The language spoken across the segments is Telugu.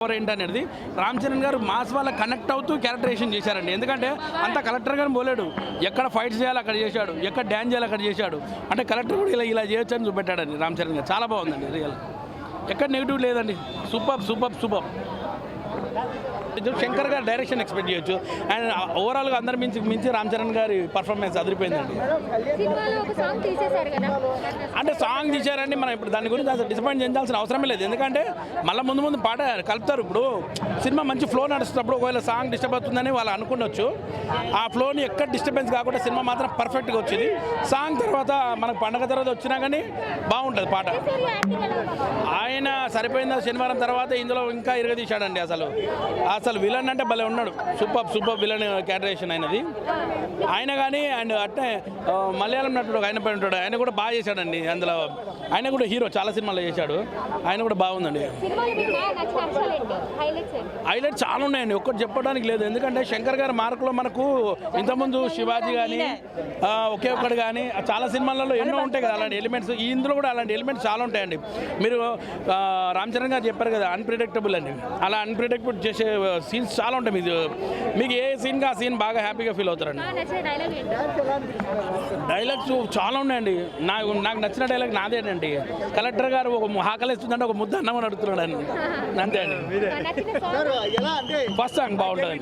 ఏంటనేది రామ్ చరణ్ గారు మాస్ వాళ్ళ కనెక్ట్ అవుతూ క్యారెక్టరైజేషన్ చేశారండి. ఎందుకంటే అంత కలెక్టర్ గారు పోలేడు, ఎక్కడ ఫైట్స్ చేయాలి అక్కడ చేశాడు, ఎక్కడ డ్యాన్స్ చేయాలి అక్కడ చేశాడు. అంటే కలెక్టర్ కూడా ఇలా చేయొచ్చు అని చూపెట్టాడండి రామ్ చరణ్ గారు. చాలా బాగుందండి రియల్, ఎక్కడ నెగిటివ్ లేదండి. Super super super. శంకర్ గారు డైరెక్షన్ ఎక్స్పెక్ట్ చేయొచ్చు. అండ్ ఓవరాల్గా అందరి మించి రామ్ చరణ్ గారి పర్ఫార్మెన్స్ అదిరిపోయిందండి. అంటే సాంగ్ తీశారండి, మనం ఇప్పుడు దాని గురించి అసలు డిసప్పాయింట్ చెందాల్సిన అవసరమే లేదు. ఎందుకంటే మళ్ళీ ముందు పాట కలుపుతారు. ఇప్పుడు సినిమా మంచి ఫ్లో నడుస్తున్నప్పుడు ఒకవేళ సాంగ్ డిస్టర్బ్ అవుతుందని వాళ్ళు అనుకునొచ్చు. ఆ ఫ్లోని ఎక్కడ డిస్టర్బెన్స్ కాకుండా సినిమా మాత్రం పర్ఫెక్ట్గా వచ్చింది. సాంగ్ తర్వాత మనకు పండగ తర్వాత వచ్చినా కానీ బాగుంటుంది పాట. ఆయన సరిపోయిందా శనివారం తర్వాత ఇందులో ఇంకా ఇరగదీశాడండి. అసలు విలన్ అంటే భలే ఉన్నాడు. సూపర్ విలన్ క్యారెక్టరైజేషన్ అయినది ఆయన కానీ. అండ్ అట్టే మలయాళం నటుడు ఆయన పైన ఉంటాడు, ఆయన కూడా బాగా చేశాడండి. అందులో ఆయన కూడా హీరో, చాలా సినిమాలో చేశాడు. ఆయన కూడా బాగుందండి. హైలైట్ చాలా ఉన్నాయండి, ఒక్కటి చెప్పడానికి లేదు. ఎందుకంటే శంకర్ గారి మార్కులో మనకు ఇంతకుముందు శివాజీ కానీ ఒకే ఒక్కడు కానీ చాలా సినిమాలలో ఎన్నో ఉంటాయి కదా అలాంటి ఎలిమెంట్స్. ఇందులో కూడా అలాంటి ఎలిమెంట్స్ చాలా ఉంటాయండి. మీరు రామ్ చరణ్ గారు చెప్పారు కదా అన్ప్రిడిక్టబుల్ అని, అలా అన్ప్రిడిక్టబుల్ చేసే సీన్స్ చాలా ఉంటాయి. మీకు ఏ సీన్గా ఆ సీన్ బాగా హ్యాపీగా ఫీల్ అవుతారండి. డైలాగ్స్ చాలా ఉన్నాయండి. నాకు నచ్చిన డైలాగ్ నాదేనండి. కలెక్టర్ గారు ఒక ఆకలిస్తుందంటే ఒక ముద్ద అన్నం అని అడుగుతున్నాడు అని, అంతే అండి. ఫస్ట్ సాంగ్ బాగుంటుంది.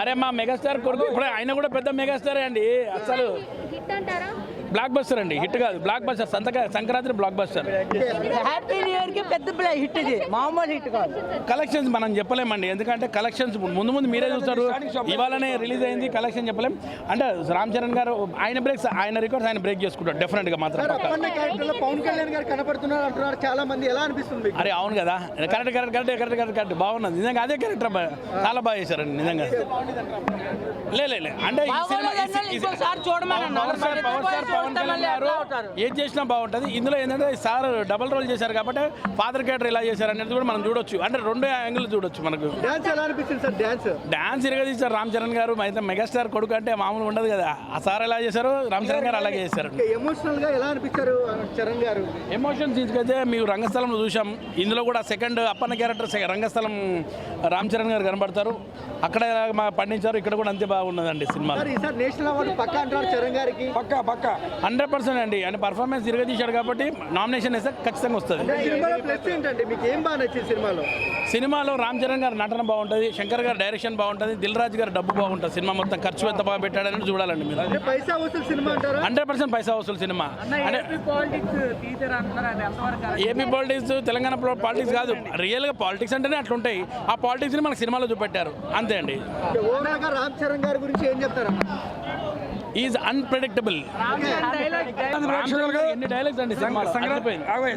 అరే మా మెగాస్టార్ కొడుకు, ఇప్పుడు ఆయన కూడా పెద్ద మెగాస్టారే అండి. అసలు బ్లాక్ బస్టర్ అండి, హిట్ కాదు block buster. Sankranti block buster. Happy new year కి పెద్ద హిట్ ఇది, మామూలు హిట్ కాదు. కలెక్షన్స్ మనం చెప్పలేమండి, ఎందుకంటే కలెక్షన్స్ ముందు మీరే చూస్తారు. ఇవాళనే రిలీజ్ అయింది, కలెక్షన్ చెప్పలేం. అంటే రామ్ చరణ్ గారు ఆయన రికార్డ్స్ ఆయన బ్రేక్ చేసుకుంటారు డెఫినెట్ గా మాత్రం. పవన్ కళ్యాణ్ గారు కనపడుతున్నారు అంటున్నారు చాలా మంది, ఎలా అనిపిస్తుంది? అరే అవును కదా, కరెక్ట్ బాగున్నది నిజంగా. అదే క్యారెక్టర్ చాలా బాగా చేశారండి నిజంగా. లే అంటే పవన్ కళ్యాణ్ గారు ఏం చేసినా బాగుంటుంది. ఇందులో ఏంటంటే సార్ డబుల్ రోల్ చేశారు కాబట్టి ఫాదర్ క్యారెక్టర్ ఎలా చేశారు అనేది కూడా మనం చూడొచ్చు. అంటే రెండు యాంగిల్ చూడొచ్చు మనకు. డాన్స్ ఇరగదీశారు రామ్ చరణ్ గారు. అయితే మెగాస్టార్ కొడుకు అంటే మామూలు ఉండదు కదా. ఆ సార్ ఎలా చేశారు, రామ్ చరణ్ గారు అలాగే చేశారు. ఎమోషనల్ గా ఎలా అనిపించారు చరణ్ గారు? ఎమోషన్ తీసుకైతే మీరు రంగస్థలంలో చూసాం. ఇందులో కూడా సెకండ్ అప్పన్న క్యారెక్టర్ రంగస్థలం రామ్ చరణ్ గారు కనబడతారు. అక్కడ పండించారు, ఇక్కడ కూడా అంతే బాగున్నదండి సినిమా. నేషనల్ అవార్డు పక్కా అంటారు చరణ్ గారికి? పక్కా 100% అండి. ఆయన పర్ఫార్మెన్స్ తిరగదీశాడు కాబట్టి నామినేషన్ వేస్తే ఖచ్చితంగా వస్తుంది. సినిమాలో రామ్ చరణ్ గారు నటన బాగుంటుంది, శంకర్ గారు డైరెక్షన్ బాగుంటుంది, దిల్ రాజు గారు డబ్బు బాగుంటుంది. సినిమా మొత్తం ఖర్చు ఎంత బాగా పెట్టాడని చూడాలండి మీరు. 100% పైసా వసూలు సినిమా. అంటే ఏపీ పాలిటిక్స్ తెలంగాణ పాలిటిక్స్ కాదు, రియల్గా పాలిటిక్స్ అంటేనే అట్లుంటాయి. ఆ పాలిటిక్స్ని మనకు సినిమాలో చూపెట్టారు, అంతే అండి. రామ్ చరణ్ గారి గురించి ఏం చెప్తారు? Is unpredictable. ఎన్ని డైలాగ్స్ అండి సినిమా.